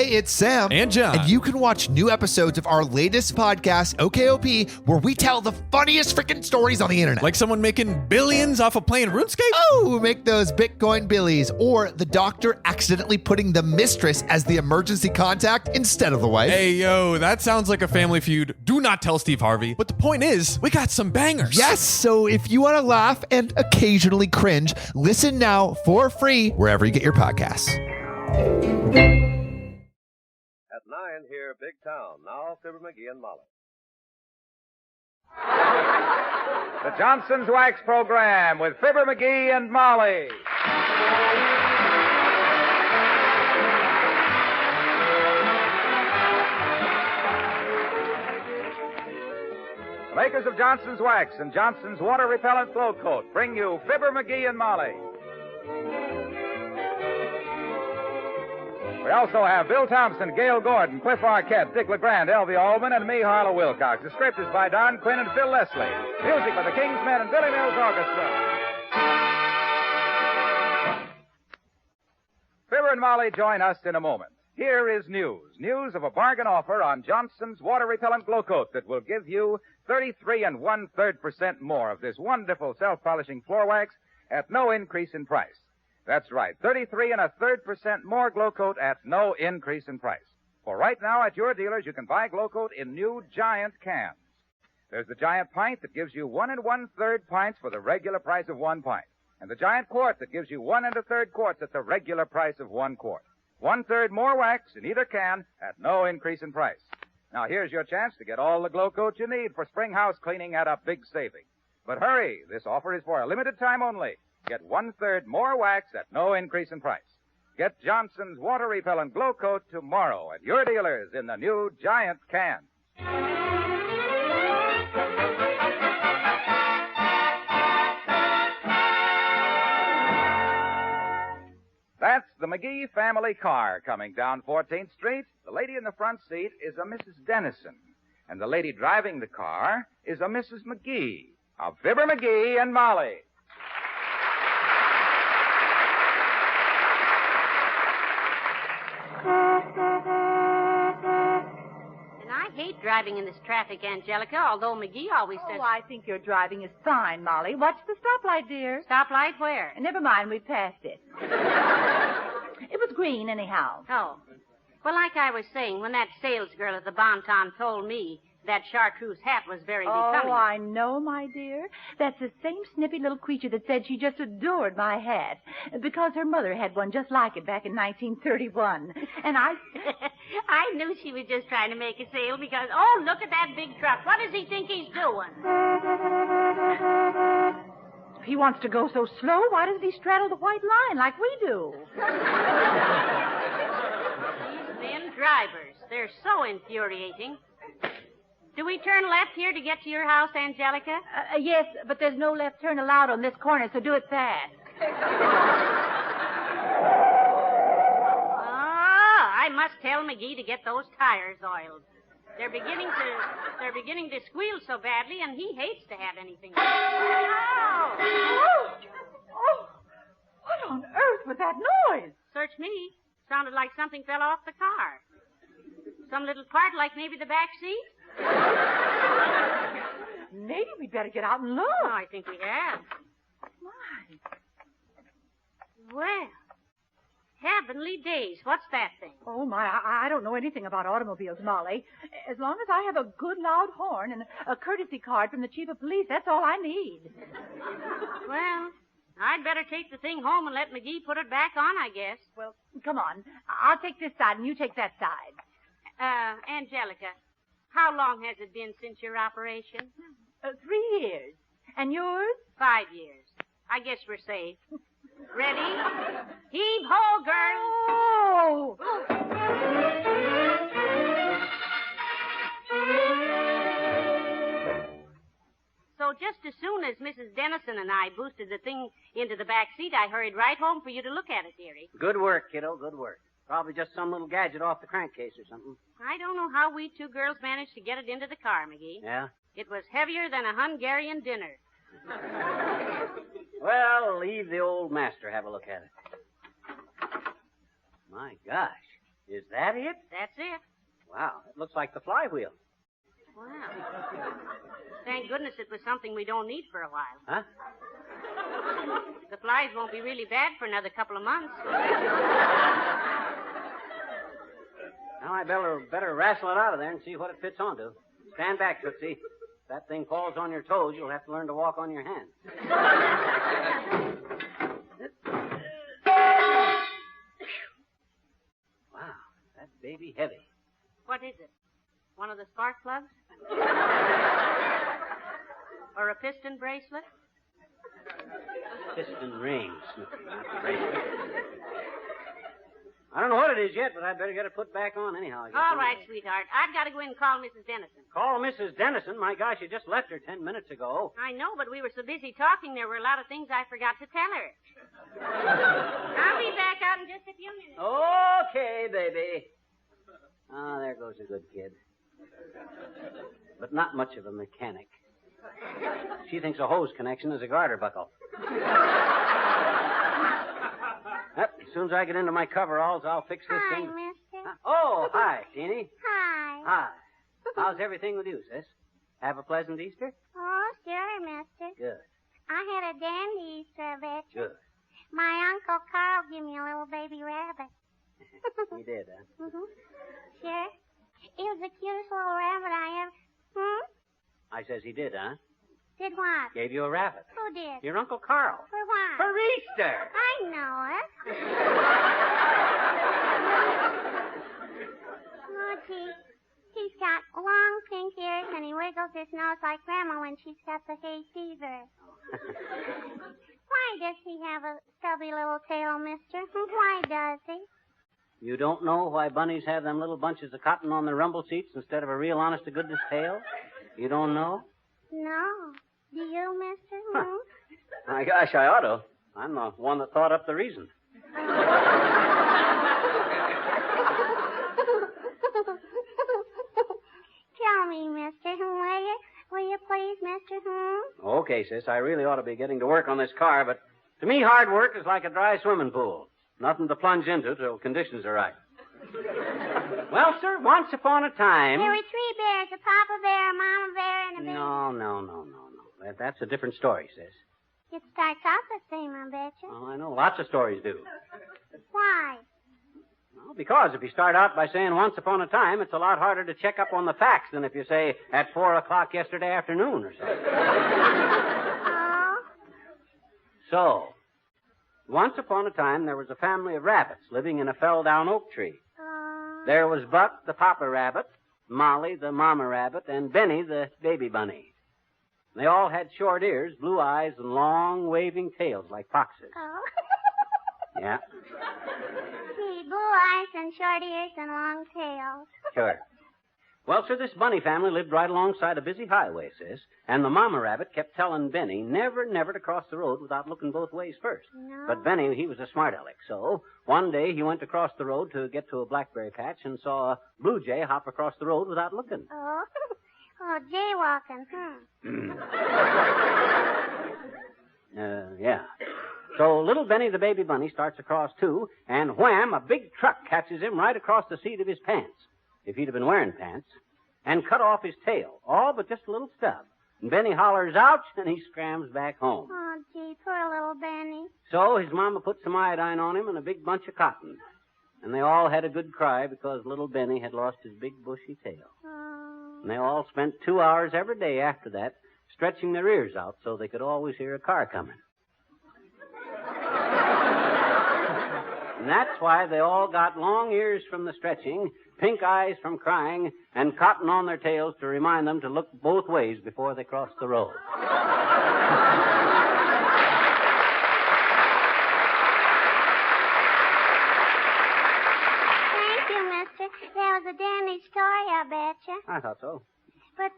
Hey, it's Sam. And John. And you can watch new episodes of our latest podcast, OKOP, where we tell the funniest freaking stories on the internet. Like someone making billions off of playing RuneScape? Oh, make those Bitcoin billies. Or the doctor accidentally putting the mistress as the emergency contact instead of the wife. Hey, yo, that sounds like a family feud. Do not tell Steve Harvey. But the point is, we got some bangers. Yes, so if you want to laugh and occasionally cringe, listen now for free wherever you get your podcasts. At 9 here, Big Town. Now, Fibber, McGee, and Molly. The Johnson's Wax Program with Fibber, McGee, and Molly. The makers of Johnson's Wax and Johnson's Water Repellent Glow Coat bring you Fibber, McGee, and Molly. We also have Bill Thompson, Gail Gordon, Cliff Arquette, Dick LeGrand, Elvie Allman, and me, Harlow Wilcox. The script is by Don Quinn and Phil Leslie. Music by the Kingsmen and Billy Mills Orchestra. Fibber and Molly join us in a moment. Here is news. News of a bargain offer on Johnson's Water Repellent Glow Coat that will give you 33 1/3% more of this wonderful self-polishing floor wax at no increase in price. That's right, 33 1/3% more Glow Coat at no increase in price. For right now at your dealers, you can buy Glow Coat in new giant cans. There's the giant pint that gives you 1 1/3 pints for the regular price of 1 pint. And the giant quart that gives you 1 1/3 quarts at the regular price of 1 quart. 1/3 more wax in either can at no increase in price. Now here's your chance to get all the Glow Coat you need for spring house cleaning at a big saving. But hurry, this offer is for a limited time only. Get 1/3 more wax at no increase in price. Get Johnson's Water Repellent Glow Coat tomorrow at your dealers in the new giant can. That's the McGee family car coming down 14th Street. The lady in the front seat is a Mrs. Dennison, and the lady driving the car is a Mrs. McGee of Fibber, McGee, and Molly. I hate driving in this traffic, Angelica, although McGee always says... Oh, I think your driving is fine, Molly. Watch the stoplight, dear. Stoplight where? Never mind, we passed it. It was green, anyhow. Oh. Well, like I was saying, when that sales girl at the Bon-Ton told me that chartreuse hat was very becoming... Oh, I know, my dear. That's the same snippy little creature that said she just adored my hat because her mother had one just like it back in 1931. And I... I knew she was just trying to make a sale because, oh, look at that big truck. What does he think he's doing? If he wants to go so slow, why doesn't he straddle the white line like we do? These men drivers, they're so infuriating. Do we turn left here to get to your house, Angelica? Yes, but there's no left turn allowed on this corner, so do it fast. I must tell McGee to get those tires oiled. They're beginning to squeal so badly, and he hates to have anything. Oh! Oh! What on earth was that noise? Search me. Sounded like something fell off the car. Some little part, like maybe the back seat? Maybe we'd better get out and look. Oh, I think we have. My. Well, heavenly days. What's that thing? Oh, my, I don't know anything about automobiles, Molly. As long as I have a good loud horn and a courtesy card from the chief of police, that's all I need. Well, I'd better take the thing home and let McGee put it back on, I guess. Well, come on. I'll take this side and you take that side. Angelica, how long has it been since your operation? 3 years. And yours? 5 years. I guess we're safe. Ready? Heave ho, girl! Oh! So just as soon as Mrs. Dennison and I boosted the thing into the back seat, I hurried right home for you to look at it, dearie. Good work, kiddo, good work. Probably just some little gadget off the crankcase or something. I don't know how we two girls managed to get it into the car, McGee. Yeah? It was heavier than a Hungarian dinner. Well, leave the old master have a look at it. My gosh. Is that it? That's it. Wow, it looks like the flywheel. Wow. Thank goodness it was something we don't need for a while. Huh? The flies won't be really bad for another couple of months. Now I better wrestle it out of there and see what it fits onto. Stand back, Tootsie. If that thing falls on your toes, you'll have to learn to walk on your hands. Wow, that baby heavy. What is it? One of the spark plugs? Or a piston bracelet? Piston ring, Snoopy, not the bracelet. I don't know what it is yet, but I'd better get it put back on anyhow. All right, sweetheart. I've got to go in and call Mrs. Dennison. Call Mrs. Dennison? My gosh, you just left her 10 minutes ago. I know, but we were so busy talking, there were a lot of things I forgot to tell her. I'll be back out in just a few minutes. Okay, baby. Ah, there goes a good kid. But not much of a mechanic. She thinks a hose connection is a garter buckle. Yep, as soon as I get into my coveralls, I'll fix this Hi, thing. mister. Oh, hi, Jeannie. Hi. Hi. How's everything with you, sis? Have a pleasant Easter? Oh, sure, mister. Good, I had a dandy Easter, I bet you. good. My Uncle Carl gave me a little baby rabbit. You did, huh? Mm-hmm. Sure. It was the cutest little rabbit I ever... I says he did, huh? Did what? Gave you a rabbit. Who did? Your Uncle Carl. For what? For Easter. I know it. Oh, gee. He's got long pink ears and he wiggles his nose like Grandma when she's got the hay fever. Why does he have a stubby little tail, mister? Why does he? You don't know why bunnies have them little bunches of cotton on their rumble seats instead of a real honest-to-goodness tail? You don't know? No. Do you, mister? Huh. My gosh, I ought to. I'm the one that thought up the reason. Tell me, mister, will you? Will you please, mister? Okay, sis, I really ought to be getting to work on this car, but to me, hard work is like a dry swimming pool. Nothing to plunge into till conditions are right. Well, sir, once upon a time... There were 3 bears, a papa bear, a mama bear, and a baby. No. That's a different story, sis. It starts out the same, I bet you. Oh, I know. Lots of stories do. Why? Well, because if you start out by saying once upon a time, it's a lot harder to check up on the facts than if you say at 4 o'clock yesterday afternoon or something. Oh? So, once upon a time, there was a family of rabbits living in a fell-down oak tree. There was Buck, the papa rabbit, Molly, the mama rabbit, and Benny, the baby bunny. They all had short ears, blue eyes, and long, waving tails like foxes. Oh. Yeah, Gee, blue eyes and short ears and long tails. sure. Well, sir, this bunny family lived right alongside a busy highway, sis, and the mama rabbit kept telling Benny never to cross the road without looking both ways first. No. But Benny, he was a smart aleck, so one day he went across the road to get to a blackberry patch and saw a blue jay hop across the road without looking. Oh. Oh, jaywalking, Yeah. So little Benny the baby bunny starts across too, and wham, a big truck catches him right across the seat of his pants, if he'd have been wearing pants, and cut off his tail, all but just a little stub. And Benny hollers, ouch, and he scrams back home. Oh, gee, poor little Benny. So his mama put some iodine on him and a big bunch of cotton. And they all had a good cry because little Benny had lost his big bushy tail. Oh. And they all spent 2 hours every day after that stretching their ears out so they could always hear a car coming. And that's why they all got long ears from the stretching, pink eyes from crying, and cotton on their tails to remind them to look both ways before they crossed the road. Thank you, mister. That was a dandy story, I betcha. I thought so. But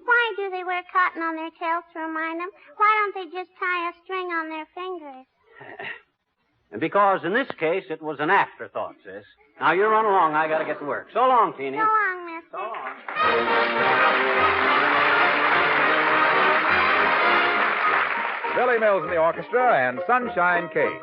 why do they wear cotton on their tails to remind them? Why don't they just tie a string on their fingers? And because in this case it was an afterthought, sis. Now you run along. I got to get to work. So long, Teeny. So long, mister. So long. Billy Mills in the orchestra and Sunshine Kate.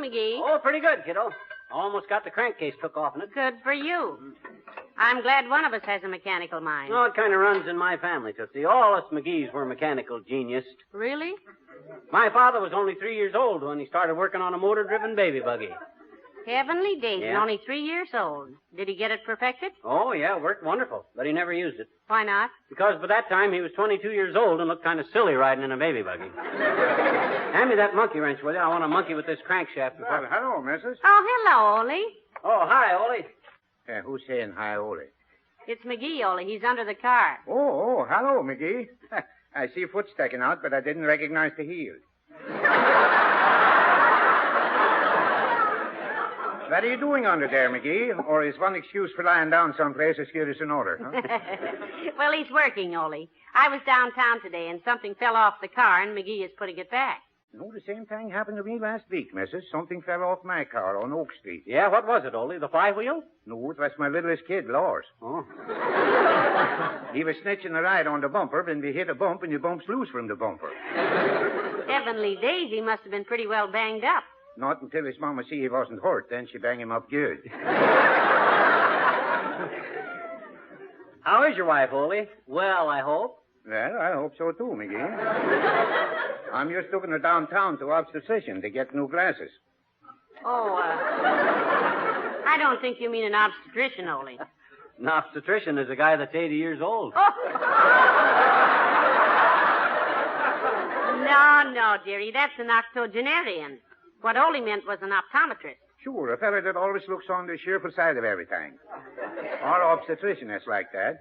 McGee? Oh, pretty good, kiddo. Almost got the crankcase took off in it. Good for you. I'm glad one of us has a mechanical mind. No, it kind of runs in my family, Tootsie. All us McGees were mechanical geniuses. Really? My father was only 3 years old when he started working on a motor-driven baby buggy. Heavenly days, and Yeah. only 3 years old. Did he get it perfected? Oh, yeah, worked wonderful, but he never used it. Why not? Because by that time he was 22 years old and looked kind of silly riding in a baby buggy. Hand me that monkey wrench, will you? I want to monkey with this crankshaft. Well, hello, missus. Oh, hello, Ole. Oh, hi, Ole. Who's saying hi, Ole? It's McGee, Ole. He's under the car. Oh, hello, McGee. I see a foot sticking out, but I didn't recognize the heel. What are you doing under there, McGee? Or is one excuse for lying down someplace as good as another? Huh? Well, he's working, Ole. I was downtown today, and something fell off the car, and McGee is putting it back. No, the same thing happened to me last week, missus. Something fell off my car on Oak Street. Yeah, what was it, Ole? The flywheel? No, it was my littlest kid, Lars. Oh. He was snitching a ride on the bumper, when we hit a bump, and the bump's loose from the bumper. Heavenly days, he must have been pretty well banged up. Not until his mama see he wasn't hurt, then she banged him up good. How is your wife, Ole? Well, I hope. Well, I hope so too, McGee. I'm just looking her downtown to obstetrician to get new glasses. Oh, I don't think you mean an obstetrician, Ole. An obstetrician is a guy that's 80 years old. No, dearie, that's an octogenarian. What Ole meant was an optometrist. Sure, a fella that always looks on the cheerful side of everything. Our obstetrician is like that.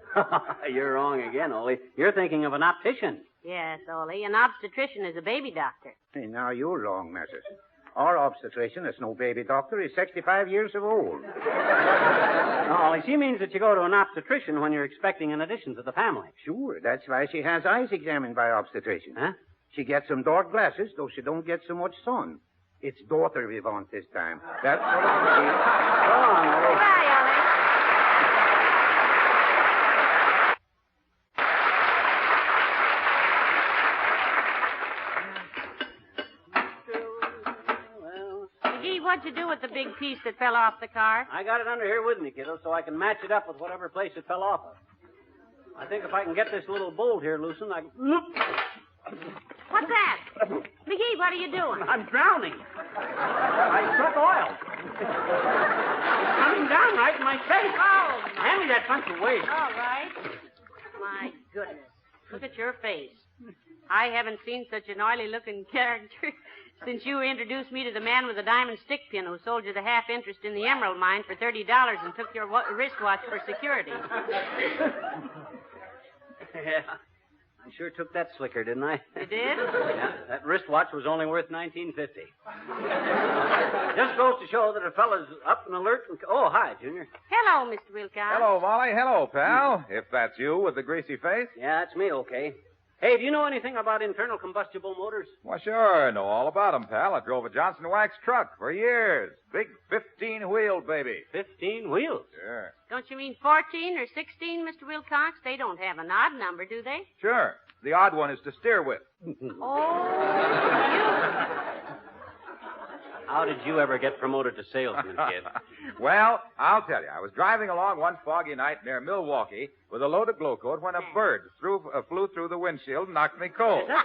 You're wrong again, Ole. You're thinking of an optician. Yes, Ole, an obstetrician is a baby doctor. Hey, now you're wrong, missus. Our obstetrician is no baby doctor. He's 65 years of old. No, Ole, she means that you go to an obstetrician when you're expecting an addition to the family. Sure, that's why she has eyes examined by obstetrician. Huh? She gets some dark glasses, though she don't get so much sun. It's daughter we want this time. That's what it is. Go on, Ole. Goodbye, Ole. McGee, what'd you do with the big piece that fell off the car? I got it under here with me, kiddo, so I can match it up with whatever place it fell off of. I think if I can get this little bolt here loosened, I can... What's that? McGee, what are you doing? I'm drowning. I struck oil. It's coming down right in my face. Oh, Hand me that bunch of waste. all right. My goodness. Look at your face. I haven't seen such an oily-looking character since you introduced me to the man with the diamond stick pin who sold you the half interest in the emerald mine for $30 and took your wristwatch for security. Yeah. I sure took that slicker, didn't I? You did? Yeah, that wristwatch was only worth $19.50. Just goes to show that a fella's up and alert and... Oh, hi, Junior. Hello, Mr. Wilcox. Hello, Molly. Hello, pal. If that's you with the greasy face. Yeah, that's me, okay. Hey, do you know anything about internal combustible motors? Well, sure. I know all about 'em, pal. I drove a Johnson Wax truck for years. Big 15-wheel, baby. 15 wheels. Sure. Don't you mean 14 or 16, Mr. Wilcox? They don't have an odd number, do they? Sure. The odd one is to steer with. How did you ever get promoted to salesman, kid? Well, I'll tell you. I was driving along one foggy night near Milwaukee with a load of glow coat when a bird flew through the windshield and knocked me cold. When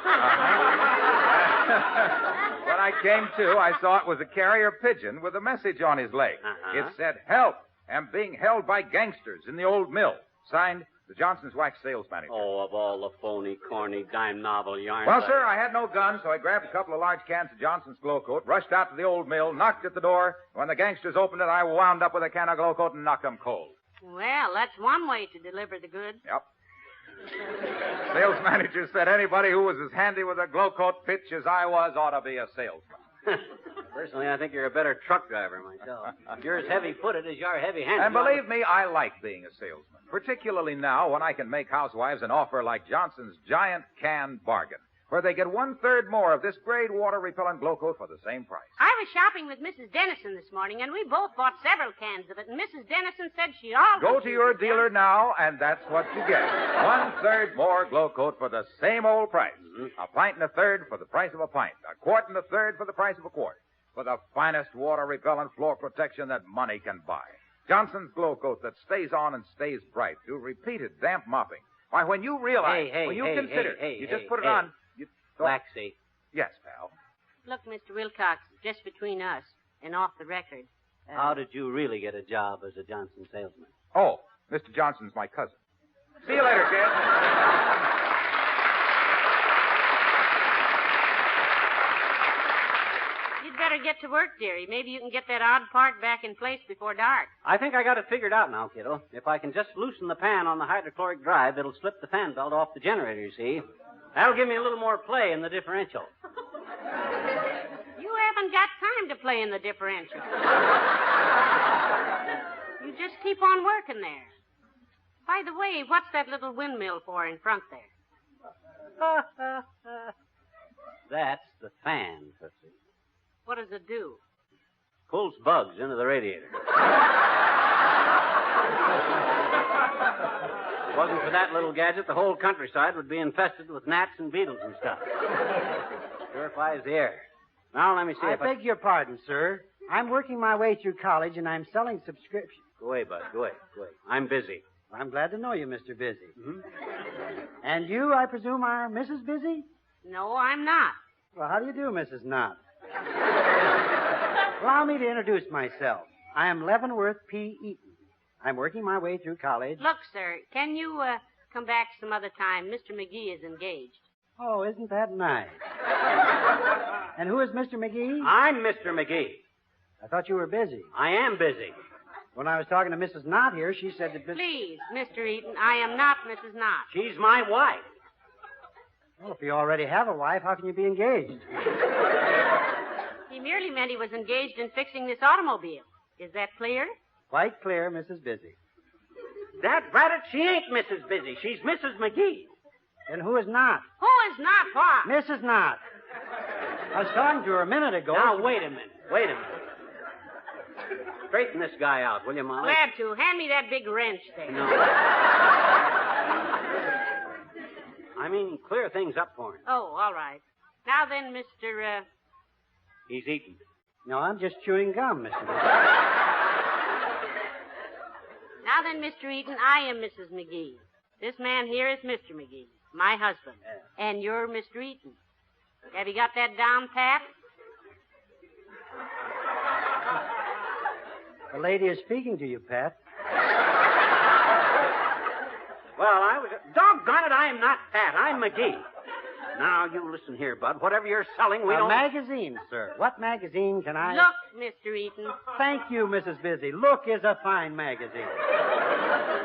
I came to, I saw it was a carrier pigeon with a message on his leg. It said, "Help! Am being held by gangsters in the old mill." Signed, the Johnson's Wax sales manager. Oh, of all the phony, corny, dime novel yarns. Well, sir, I had no gun, so I grabbed a couple of large cans of Johnson's Glow Coat, rushed out to the old mill, knocked at the door. When the gangsters opened it, I wound up with a can of Glow Coat and knocked them cold. Well, that's one way to deliver the goods. Yep. Sales manager said anybody who was as handy with a Glow Coat pitch as I was ought to be a salesman. Personally, I think you're a better truck driver myself. You're as heavy-footed as you are heavy-handed. And believe me, I like being a salesman, particularly now when I can make housewives an offer like Johnson's Giant Can Bargain, where they get 1/3 more of this great water-repellent Glow Coat for the same price. I was shopping with Mrs. Dennison this morning, and we both bought several cans of it, and Mrs. Dennison said she'd always... Go to your dealer now, and that's what you get. 1/3 more Glow Coat for the same old price. A pint and a third for the price of a pint. A quart and a third for the price of a quart. for the finest water-repellent floor protection that money can buy. Johnson's Glow Coat that stays on and stays bright through repeated damp mopping. Why, when you realize, you just put it on. You thought... Waxy. Yes, pal. Look, Mr. Wilcox, just between us and off the record. How did you really get a job as a Johnson salesman? Oh, Mr. Johnson's my cousin. See you later, kid. You'd better get to work, dearie. Maybe you can get that odd part back in place before dark. I think I got it figured out now, kiddo. If I can just loosen the pan on the hydrochloric drive, it'll slip the fan belt off the generator, you see. That'll give me a little more play in the differential. You haven't got time to play in the differential. You just keep on working there. By the way, what's that little windmill for in front there? That's the fan, Tootsie. What does it do? Pulls bugs into the radiator. If it wasn't for that little gadget, the whole countryside would be infested with gnats and beetles and stuff. Purifies the air. Now, let me see I if beg your pardon, sir. I'm working my way through college, and I'm selling subscriptions. Go away, bud. Go away. I'm busy. I'm glad to know you, Mr. Busy. Mm-hmm. And you, I presume, are Mrs. Busy? No, I'm not. Well, how do you do, Mrs. Knott? Allow me to introduce myself. I am Leavenworth P. Eaton. I'm working my way through college. Look, sir, can you come back some other time? Mr. McGee is engaged. Oh, isn't that nice? And who is Mr. McGee? I'm Mr. McGee. I thought you were busy. I am busy. When I was talking to Mrs. Knott here, she said that... Please, Mr. Eaton, I am not Mrs. Knott. She's my wife. Well, if you already have a wife, how can you be engaged? He merely meant he was engaged in fixing this automobile. Is that clear? Quite clear, Mrs. Busy. That brat, she ain't Mrs. Busy. She's Mrs. McGee. And who is not? Who is not what? Mrs. Knott. I was talking to her a minute ago. Now, wait a minute. Straighten this guy out, will you, Molly? Glad to. Hand me that big wrench there. No. I mean, clear things up for him. Oh, all right. Now then, Mr. He's eating. No, I'm just chewing gum, Mr. Busy. Now then, Mr. Eaton, I am Mrs. McGee. This man here is Mr. McGee, my husband. And you're Mr. Eaton. Have you got that down pat? The lady is speaking to you, Pat. Well, doggone it, I am not Pat. I'm McGee. Now, you listen here, Bud. Whatever you're selling, we A don't... magazine, sir. What magazine can I... Look, Mr. Eaton. Thank you, Mrs. Busy. Look is a fine magazine.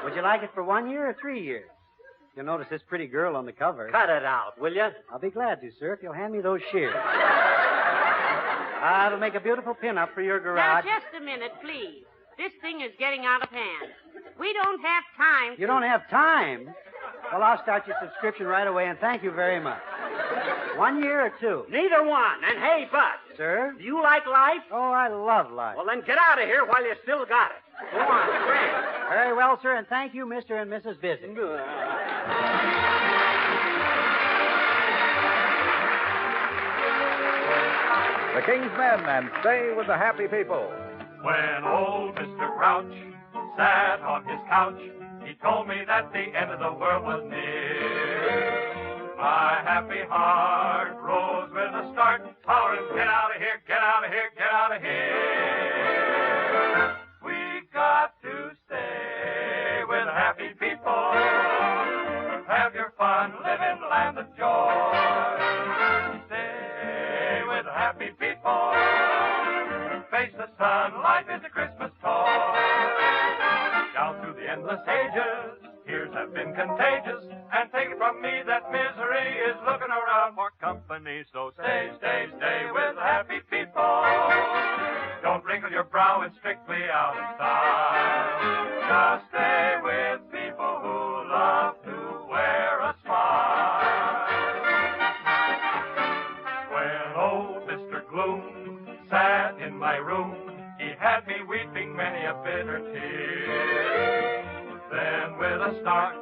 Would you like it for 1 year or 3 years? You'll notice this pretty girl on the cover. Cut it out, will you? I'll be glad to, sir, if you'll hand me those shears. It'll make a beautiful pin-up for your garage. Now, just a minute, please. This thing is getting out of hand. We don't have time to... You don't have time? Well, I'll start your subscription right away, and thank you very much. 1 year or 2? Neither one. And hey, Bud. Sir? Do you like life? Oh, I love life. Well, then get out of here while you still got it. Go on, Frank. Very well, sir, and thank you, Mr. and Mrs. Busy. The King's Men and Stay with the Happy People. When old Mr. Crouch sat on his couch, he told me that the end of the world was near. My happy heart rose with a start, hollering, get out of here, get out of here, get out of here. We got to stay with the happy people. Have your fun, live in land of joy. Stay with the happy people. Face the sun, life is a Christmas toy. Down through the endless ages, tears have been contagious, and take it from me that misery is looking around for company. So stay, stay, stay with the happy people. Don't wrinkle your brow, it's strictly out of style. Just stay with people who love to wear a smile. When old Mr. Gloom sat in my room, he had me weeping many a bitter tear. Then with a start,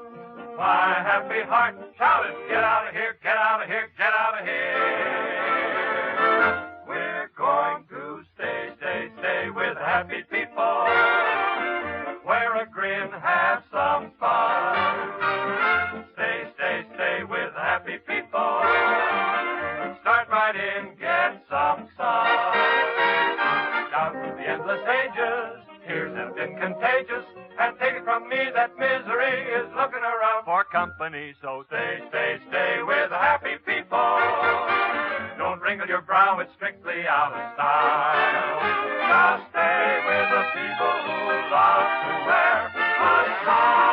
my happy heart shouted, get out of here, get out of here, get out of here. We're going to for a grin, have some fun. Stay with happy people. Start right in, get some sun. Down through the endless ages, tears have been contagious, and take it from me that misery is looking around for company. So stay with happy people. Don't wrinkle your brow, it's strictly out of style. Just stay with the people who love to wear a smile.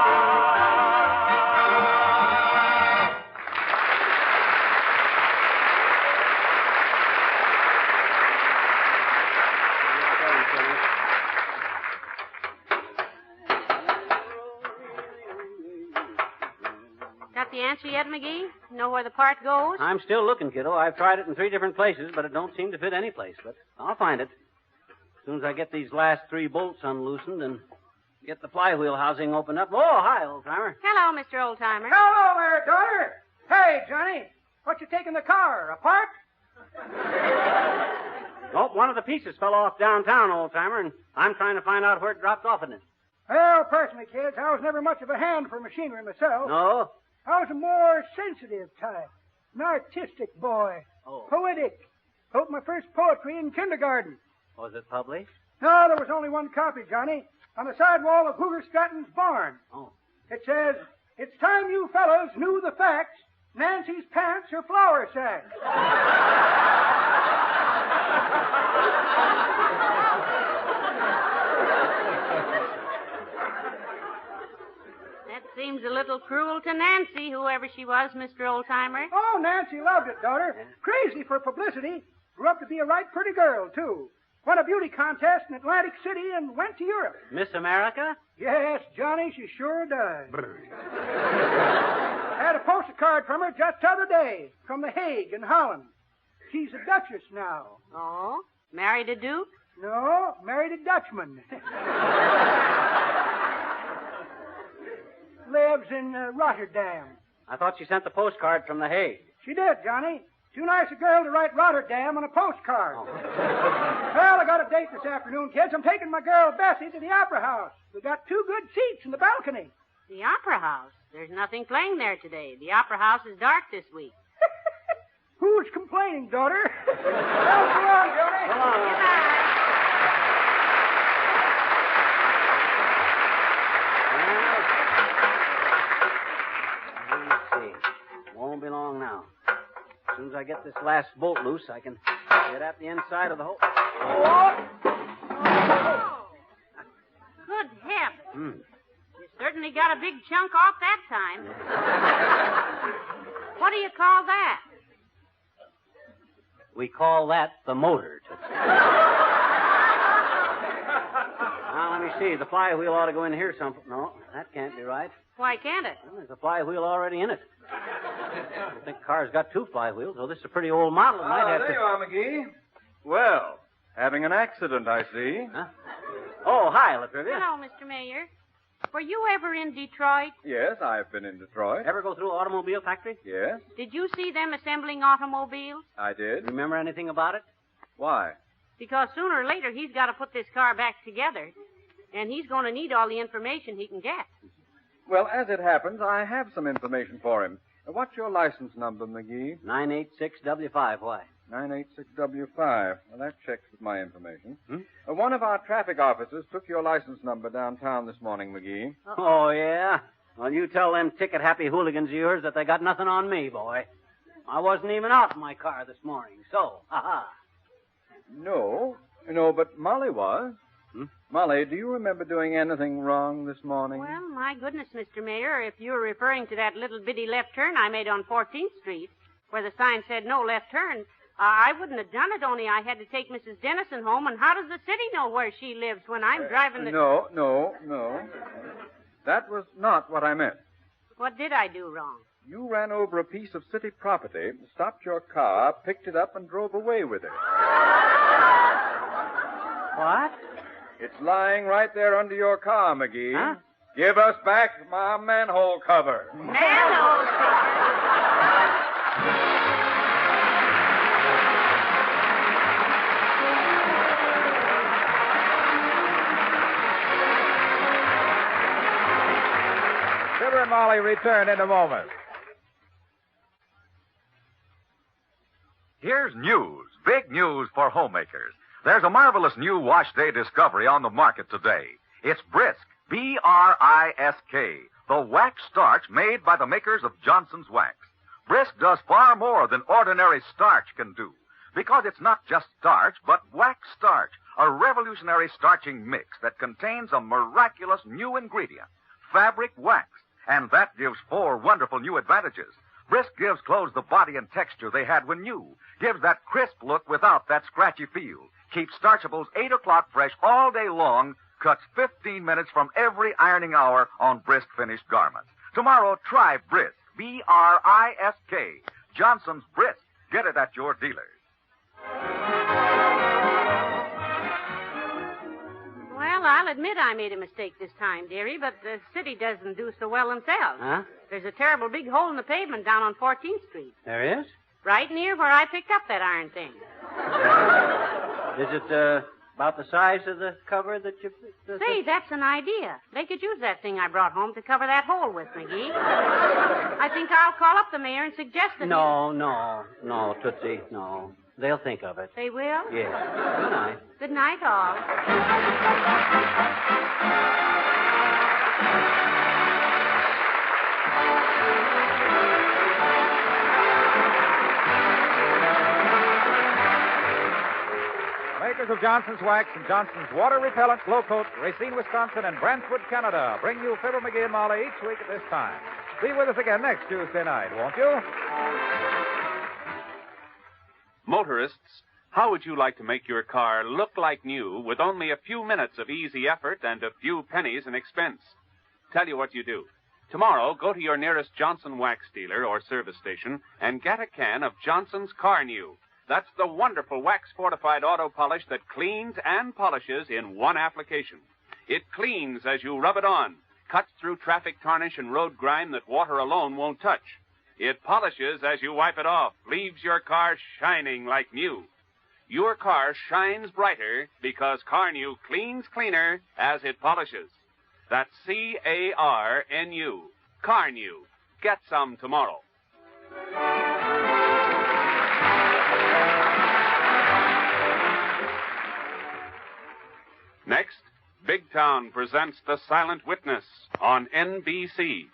Got the answer yet, McGee? Know where the part goes? I'm still looking, kiddo. I've tried it in 3 different places, but it don't seem to fit any place. But I'll find it. As soon as I get these last 3 bolts unloosened and get the flywheel housing opened up. Oh, hi, old-timer. Hello, Mr. Oldtimer. Hello there, daughter. Hey, Johnny, what you taking the car? Apart? Nope, one of the pieces fell off downtown, old-timer, and I'm trying to find out where it dropped off in it. Well, personally, kids, I was never much of a hand for machinery myself. No? I was a more sensitive type. An artistic boy. Oh. Poetic. Wrote my first poetry in kindergarten. Was it published? No, there was only one copy, Johnny. On the side wall of Hoover Stratton's barn. Oh. It says, "It's time you fellows knew the facts. Nancy's pants are flour sacks." That seems a little cruel to Nancy, whoever she was, Mr. Oldtimer. Oh, Nancy loved it, daughter. Crazy for publicity. Grew up to be a right pretty girl, too. Won a beauty contest in Atlantic City and went to Europe. Miss America? Yes, Johnny, she sure does. Had a postal card from her just the other day, from The Hague in Holland. She's a duchess now. Oh? Married a duke? No, married a Dutchman. Lives in Rotterdam. I thought she sent the postcard from The Hague. She did, Johnny. Too nice a girl to write Rotterdam on a postcard. Oh. Well, I got a date this afternoon, kids. I'm taking my girl Bessie to the Opera House. We got 2 good seats in the balcony. The Opera House? There's nothing playing there today. The Opera House is dark this week. Who's complaining, daughter? Well, so long, Johnny. So long. Goodbye. Let's see. Won't be long now. As soon as I get this last bolt loose, I can get at the inside of the hole. Oh! Good heavens. You certainly got a big chunk off that time. What do you call that? We call that the motor. Now, let me see. The flywheel ought to go in here some... No, that can't be right. Why can't it? Well, there's a flywheel already in it. I don't think the car's got 2 flywheels, so this is a pretty old model. It might have there to... you are, McGee. Well, having an accident, I see. Huh? Oh, hi, Latrivia. Hello, Mr. Mayor. Were you ever in Detroit? Yes, I've been in Detroit. Ever go through an automobile factory? Yes, Did you see them assembling automobiles? I did. Remember anything about it? Why? Because sooner or later he's got to put this car back together, and he's going to need all the information he can get. Well, as it happens, I have some information for him. What's your license number, McGee? 986W5. Why? 986W5. Well, that checks with my information. One of our traffic officers took your license number downtown this morning, McGee. Oh, yeah? Well, you tell them ticket-happy hooligans of yours that they got nothing on me, boy. I wasn't even out in my car this morning, so, ha-ha. No, but Molly was. Molly, do you remember doing anything wrong this morning? Well, my goodness, Mr. Mayor, if you're referring to that little bitty left turn I made on 14th Street, where the sign said no left turn, I wouldn't have done it, only I had to take Mrs. Dennison home, and how does the city know where she lives when I'm driving the... No. That was not what I meant. What did I do wrong? You ran over a piece of city property, stopped your car, picked it up, and drove away with it. What? It's lying right there under your car, McGee. Huh? Give us back my manhole cover. Manhole cover? Fibber and Molly return in a moment. Here's news, big news for homemakers. There's a marvelous new wash day discovery on the market today. It's Brisk, B-R-I-S-K, the wax starch made by the makers of Johnson's Wax. Brisk does far more than ordinary starch can do, because it's not just starch, but wax starch, a revolutionary starching mix that contains a miraculous new ingredient, fabric wax, and that gives 4 wonderful new advantages. Brisk gives clothes the body and texture they had when new, gives that crisp look without that scratchy feel, keeps starchables 8 o'clock fresh all day long, cuts 15 minutes from every ironing hour on Brisk finished garments. Tomorrow, try Brisk, B-R-I-S-K. Johnson's Brisk. Get it at your dealers. Well, I'll admit I made a mistake this time, dearie, but the city doesn't do so well themselves. Huh? There's a terrible big hole in the pavement down on 14th Street. There is? Right near where I picked up that iron thing. Is it, about the size of the cover that you... Say, that's an idea. They could use that thing I brought home to cover that hole with, McGee. I think I'll call up the mayor and suggest that No, Tootsie, no. They'll think of it. They will? Yes. Good night. Good night, all. Makers of Johnson's Wax and Johnson's Water Repellent Glow Coat, Racine, Wisconsin, and Brantford, Canada, bring you Fibber, McGee, and Molly each week at this time. Be with us again next Tuesday night, won't you? Motorists, how would you like to make your car look like new with only a few minutes of easy effort and a few pennies in expense? Tell you what you do. Tomorrow, go to your nearest Johnson Wax dealer or service station and get a can of Johnson's Car New. That's the wonderful wax-fortified auto polish that cleans and polishes in one application. It cleans as you rub it on, cuts through traffic tarnish and road grime that water alone won't touch. It polishes as you wipe it off, leaves your car shining like new. Your car shines brighter because Car New cleans cleaner as it polishes. That's C-A-R-N-U. Car New. Get some tomorrow. Next, Big Town presents The Silent Witness on NBC.